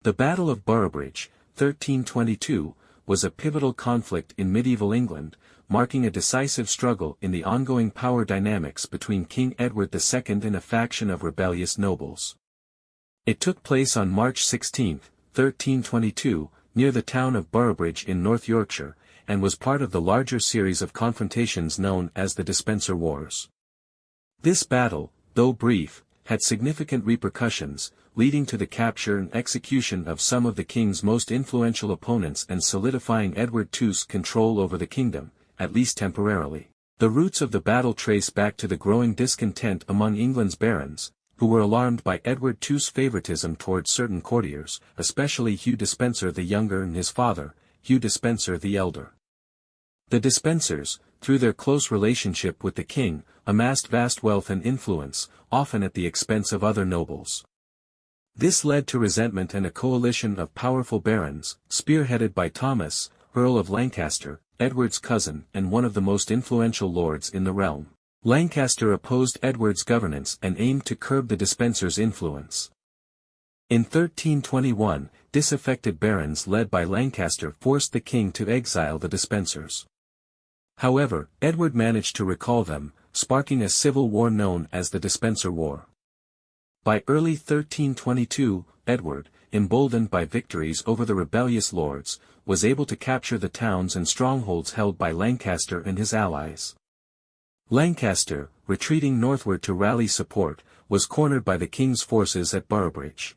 The Battle of Boroughbridge, 1322, was a pivotal conflict in medieval England, marking a decisive struggle in the ongoing power dynamics between King Edward II and a faction of rebellious nobles. It took place on March 16, 1322, near the town of Boroughbridge in North Yorkshire, and was part of the larger series of confrontations known as the Despenser Wars. This battle, though brief, had significant repercussions, leading to the capture and execution of some of the king's most influential opponents and solidifying Edward II's control over the kingdom, at least temporarily. The roots of the battle trace back to the growing discontent among England's barons, who were alarmed by Edward II's favoritism towards certain courtiers, especially Hugh Despenser the Younger and his father, Hugh Despenser the Elder. The Despensers, through their close relationship with the king, amassed vast wealth and influence, often at the expense of other nobles. This led to resentment and a coalition of powerful barons, spearheaded by Thomas, Earl of Lancaster, Edward's cousin and one of the most influential lords in the realm. Lancaster opposed Edward's governance and aimed to curb the Despensers' influence. In 1321, disaffected barons led by Lancaster forced the king to exile the Despensers. However, Edward managed to recall them, sparking a civil war known as the Despenser War. By early 1322, Edward, emboldened by victories over the rebellious lords, was able to capture the towns and strongholds held by Lancaster and his allies. Lancaster, retreating northward to rally support, was cornered by the king's forces at Boroughbridge.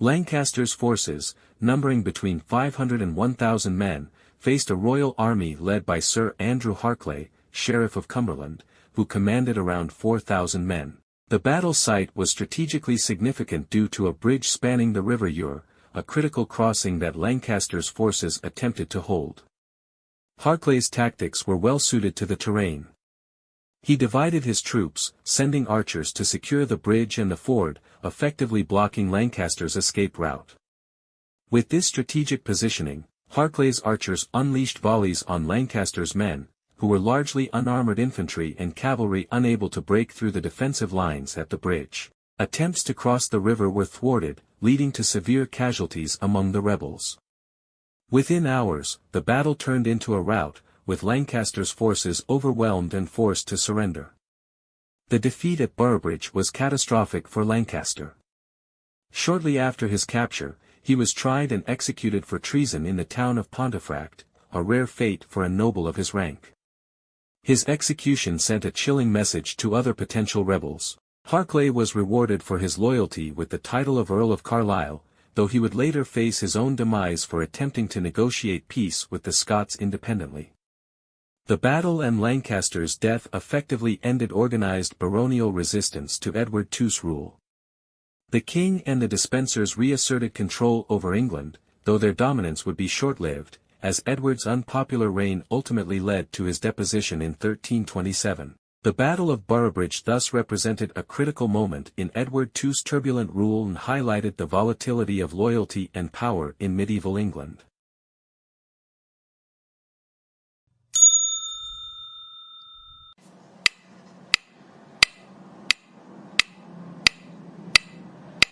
Lancaster's forces, numbering between 500 and 1,000 men, faced a royal army led by Sir Andrew Harclay, Sheriff of Cumberland, who commanded around 4,000 men. The battle site was strategically significant due to a bridge spanning the River Ure, a critical crossing that Lancaster's forces attempted to hold. Harclay's tactics were well suited to the terrain. He divided his troops, sending archers to secure the bridge and the ford, effectively blocking Lancaster's escape route. With this strategic positioning, Harclay's archers unleashed volleys on Lancaster's men, who were largely unarmored infantry and cavalry unable to break through the defensive lines at the bridge. Attempts to cross the river were thwarted, leading to severe casualties among the rebels. Within hours, the battle turned into a rout, with Lancaster's forces overwhelmed and forced to surrender. The defeat at Boroughbridge was catastrophic for Lancaster. Shortly after his capture, he was tried and executed for treason in the town of Pontefract, a rare fate for a noble of his rank. His execution sent a chilling message to other potential rebels. Harclay was rewarded for his loyalty with the title of Earl of Carlisle, though he would later face his own demise for attempting to negotiate peace with the Scots independently. The battle and Lancaster's death effectively ended organized baronial resistance to Edward II's rule. The king and the Despensers reasserted control over England, though their dominance would be short-lived, as Edward's unpopular reign ultimately led to his deposition in 1327. The Battle of Boroughbridge thus represented a critical moment in Edward II's turbulent rule and highlighted the volatility of loyalty and power in medieval England.